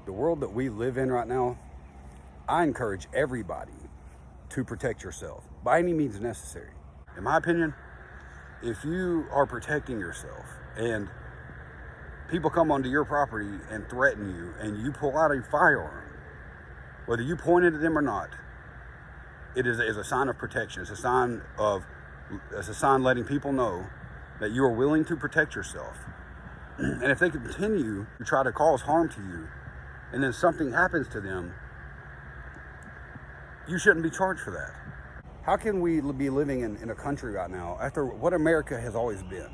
The world that we live in right now, I encourage everybody to protect yourself by any means necessary. In my opinion, if you are protecting yourself and people come onto your property and threaten you and you pull out a firearm, whether you point it at them or not, it is a sign of protection. It's a sign letting people know that you are willing to protect yourself. And if they continue to try to cause harm to you and then something happens to them, you shouldn't be charged for that. How can we be living in a country right now after what America has always been?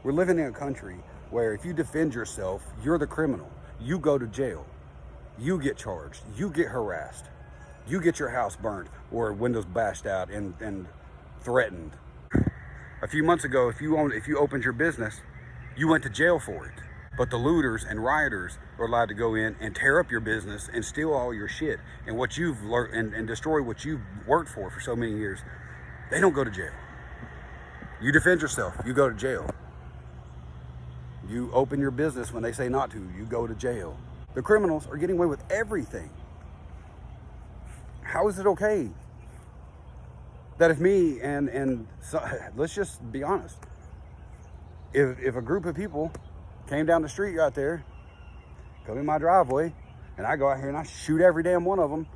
We're living in a country where if you defend yourself, you're the criminal. You go to jail. You get charged. You get harassed. You get your house burnt or windows bashed out and threatened. A few months ago, if you opened your business, you went to jail for it. But the looters and rioters are allowed to go in and tear up your business and steal all your shit and what you've learned and destroy what you've worked for so many years. They don't go to jail. You defend yourself, you go to jail. You open your business when they say not to, you go to jail. The criminals are getting away with everything. How is it okay that if me and let's just be honest, if a group of people came down the street right there, come in my driveway, and I go out here and I shoot every damn one of them,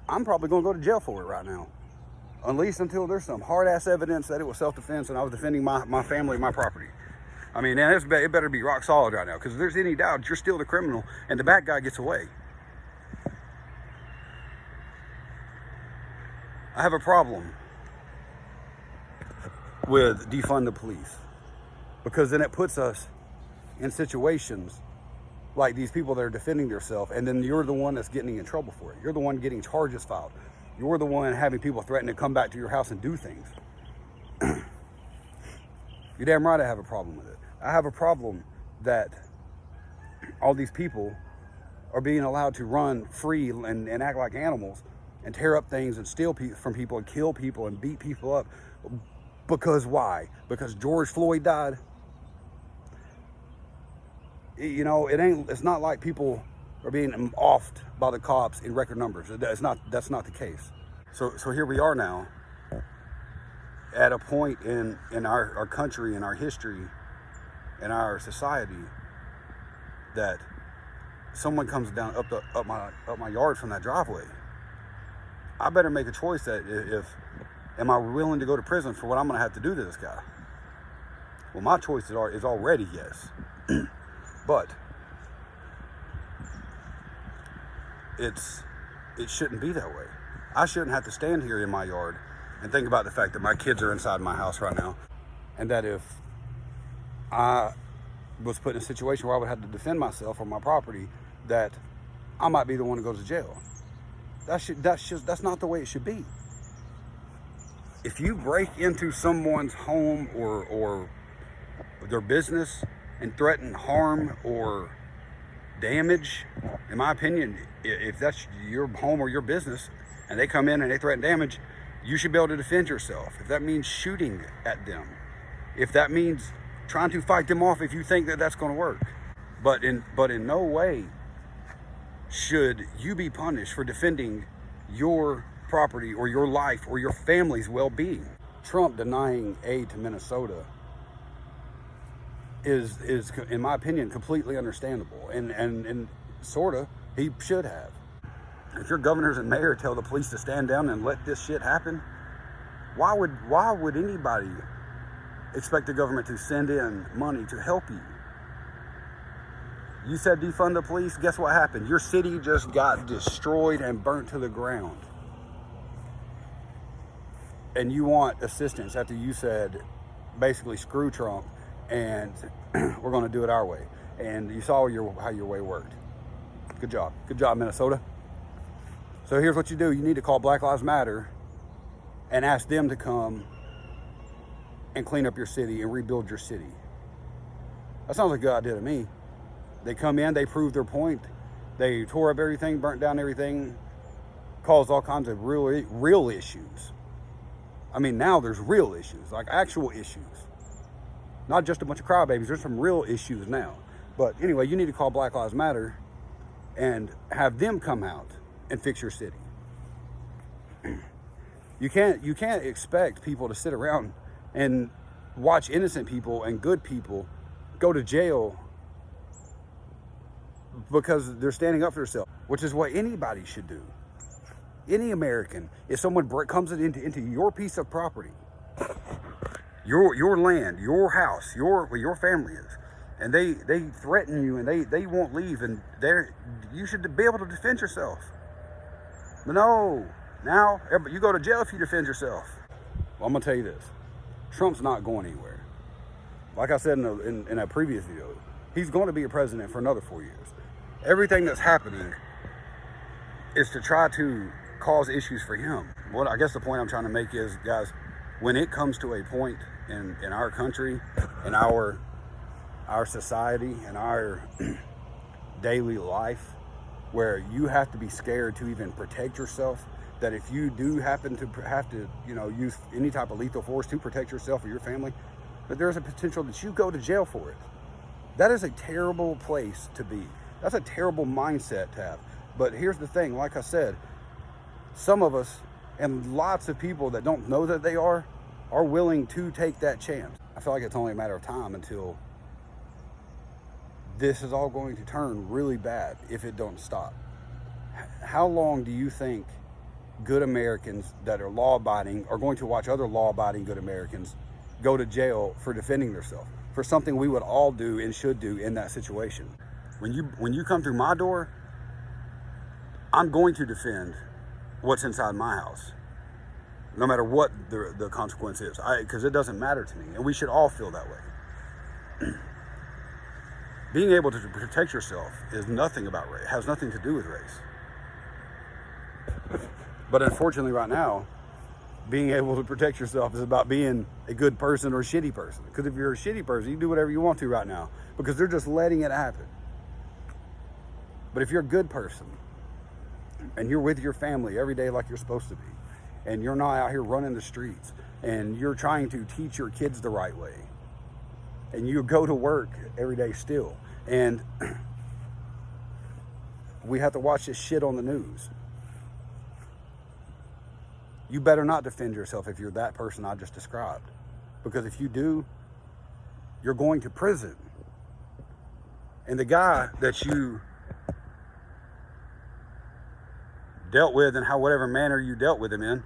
I'm probably gonna go to jail for it right now. At least until there's some hard ass evidence that it was self-defense and I was defending my family, my property. I mean, and it better be rock solid right now, because if there's any doubt, you're still the criminal and the bad guy gets away. I have a problem with defund the police, because then it puts us in situations like these people that are defending themselves, and then you're the one that's getting in trouble for it. You're the one getting charges filed. You're the one having people threaten to come back to your house and do things. You're damn right I have a problem with it. I have a problem that all these people are being allowed to run free and act like animals and tear up things and steal from people and kill people and beat people up. Because why? Because George Floyd died? You know, it's not like people are being offed by the cops in record numbers. That's not the case. So here we are now at a point in our country, in our history, in our society, that someone comes down up my yard from that driveway. I better make a choice that am I willing to go to prison for what I'm going to have to do to this guy? Well, my choice is already yes. But it shouldn't be that way. I shouldn't have to stand here in my yard and think about the fact that my kids are inside my house right now, and that if I was put in a situation where I would have to defend myself or my property, that I might be the one who goes to jail. That's not the way it should be. If you break into someone's home or their business and threaten harm or damage, in my opinion, if that's your home or your business and they come in and they threaten damage, you should be able to defend yourself. If that means shooting at them, if that means trying to fight them off, if you think that that's going to work, but in no way should you be punished for defending your property or your life or your family's well-being. Trump denying aid to Minnesota is in my opinion completely understandable, and sort of he should have. If your governors and mayor tell the police to stand down and let this shit happen, why would anybody expect the government to send in money to help you? You said defund the police, guess what happened? Your city just got destroyed and burnt to the ground. And you want assistance after you said basically screw Trump and we're going to do it our way. And you saw how your way worked. Good job, Minnesota. So here's what you do. You need to call Black Lives Matter and ask them to come and clean up your city and rebuild your city. That sounds like a good idea to me. They come in, they prove their point. They tore up everything, burnt down everything, caused all kinds of real issues. I mean, now there's real issues, like actual issues. Not just a bunch of crybabies, there's some real issues now. But anyway, you need to call Black Lives Matter and have them come out and fix your city. You can't expect people to sit around and watch innocent people and good people go to jail because they're standing up for themselves, which is what anybody should do. Any American, if someone comes into your piece of property, your land, your house, where your family is, and they threaten you and they won't leave, and you should be able to defend yourself. But no, now you go to jail if you defend yourself. Well, I'm gonna tell you this: Trump's not going anywhere. Like I said in a previous video, he's going to be a president for another 4 years. Everything that's happening is to try to cause issues for him. What I guess the point I'm trying to make is, guys, when it comes to a point in our country, in our society, in our daily life, where you have to be scared to even protect yourself, that if you do happen to have to, use any type of lethal force to protect yourself or your family, that there's a potential that you go to jail for it. That is a terrible place to be. That's a terrible mindset to have. But here's the thing, like I said, some of us and lots of people that don't know that they are willing to take that chance. I feel like it's only a matter of time until this is all going to turn really bad if it don't stop. How long do you think good Americans that are law-abiding are going to watch other law-abiding good Americans go to jail for defending themselves, for something we would all do and should do in that situation? When you come through my door, I'm going to defend what's inside my house, no matter what the consequence is, because it doesn't matter to me, and we should all feel that way. Being able to protect yourself is nothing about race, has nothing to do with race. But unfortunately right now, being able to protect yourself is about being a good person or a shitty person. Because if you're a shitty person, you do whatever you want to right now, because they're just letting it happen. But if you're a good person, and you're with your family every day like you're supposed to be, and you're not out here running the streets, and you're trying to teach your kids the right way, and you go to work every day still, and we have to watch this shit on the news, you better not defend yourself if you're that person I just described. Because if you do, you're going to prison. And the guy that you dealt with in whatever manner you dealt with him in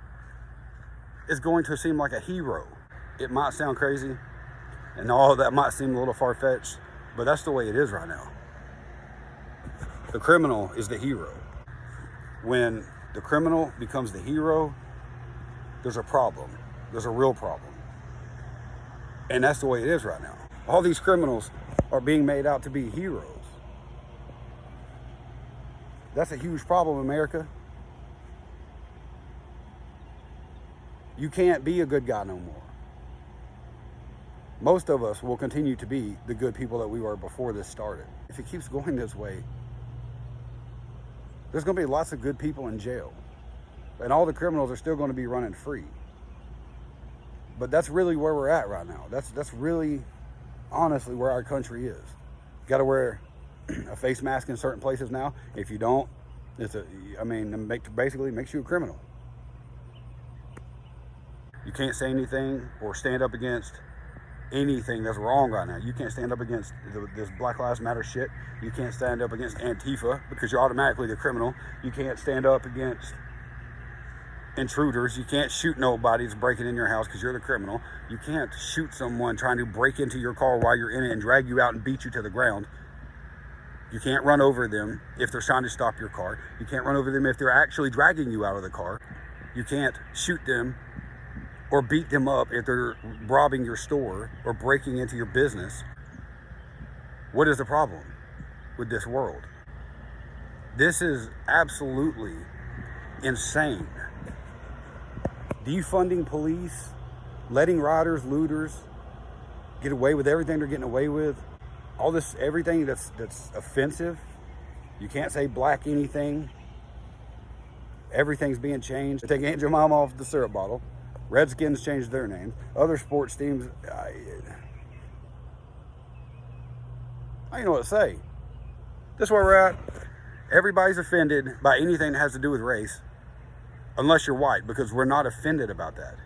is going to seem like a hero. It might sound crazy, and all that might seem a little far-fetched, but that's the way it is right now. The criminal is the hero. When the criminal becomes the hero, there's a problem. There's a real problem. And that's the way it is right now. All these criminals are being made out to be heroes. That's a huge problem, America. You can't be a good guy no more. Most of us will continue to be the good people that we were before this started. If it keeps going this way, there's going to be lots of good people in jail. And all the criminals are still going to be running free. But that's really where we're at right now. That's really, honestly, where our country is. You got to wear a face mask in certain places now. If you don't, basically makes you a criminal. You can't say anything or stand up against anything that's wrong right now. You can't stand up against this Black Lives Matter shit. You can't stand up against Antifa because you're automatically the criminal. You can't stand up against intruders. You can't shoot nobody that's breaking in your house because you're the criminal. You can't shoot someone trying to break into your car while you're in it and drag you out and beat you to the ground. You can't run over them if they're trying to stop your car. You can't run over them if they're actually dragging you out of the car. You can't shoot them or beat them up if they're robbing your store or breaking into your business. What is the problem with this world? This is absolutely insane. Defunding police, letting rioters, looters get away with everything they're getting away with. All this, everything that's offensive. You can't say black anything. Everything's being changed. Take Aunt Jemima off the syrup bottle. Redskins changed their names. Other sports teams, I don't know what to say. This is where we're at. Everybody's offended by anything that has to do with race, unless you're white, because we're not offended about that.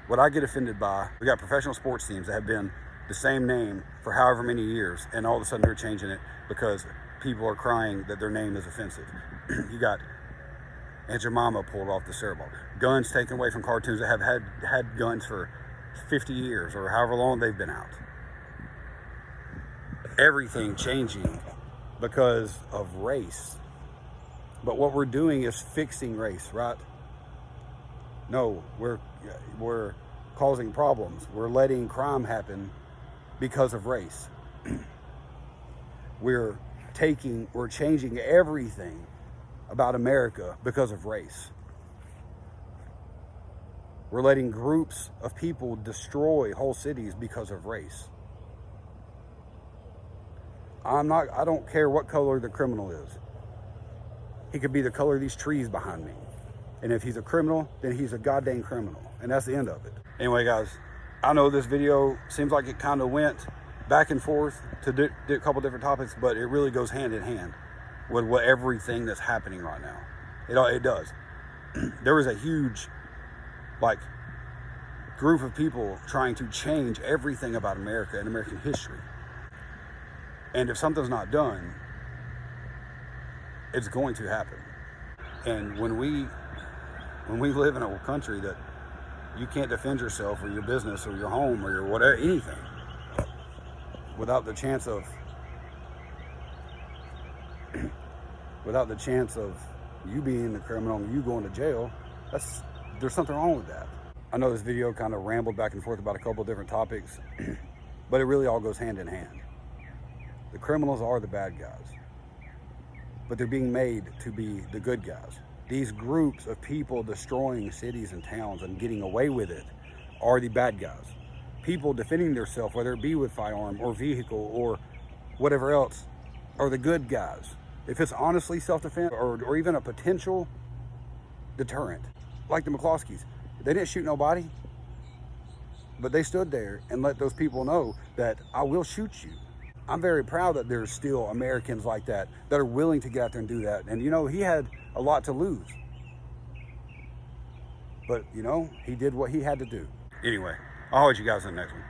What I get offended by, we got professional sports teams that have been the same name for however many years, and all of a sudden they're changing it because people are crying that their name is offensive. You got Aunt Jemima pulled off the cereal. Guns taken away from cartoons that have had guns for 50 years or however long they've been out. Everything changing because of race. But what we're doing is fixing race, right? No, we're causing problems. We're letting crime happen because of race. We're changing everything about America because of race. We're letting groups of people destroy whole cities because of race. I don't care what color the criminal is. He could be the color of these trees behind me. And if he's a criminal, then he's a goddamn criminal. And that's the end of it. Anyway, guys, I know this video seems like it kind of went back and forth to do a couple different topics, but it really goes hand in hand with everything that's happening right now. It does. There was a huge, group of people trying to change everything about America and American history. And if something's not done, it's going to happen. And when we live in a country that you can't defend yourself or your business or your home or your whatever, anything, without the chance of you being the criminal and you going to jail, there's something wrong with that. I know this video kind of rambled back and forth about a couple of different topics, but it really all goes hand in hand. The criminals are the bad guys, but they're being made to be the good guys. These groups of people destroying cities and towns and getting away with it are the bad guys. People defending themselves, whether it be with firearm or vehicle or whatever else, are the good guys. If it's honestly self-defense or even a potential deterrent, like the McCloskeys, they didn't shoot nobody, but they stood there and let those people know that I will shoot you. I'm very proud that there's still Americans like that are willing to get out there and do that. And he had a lot to lose, but he did what he had to do. Anyway, I'll hold you guys in the next one.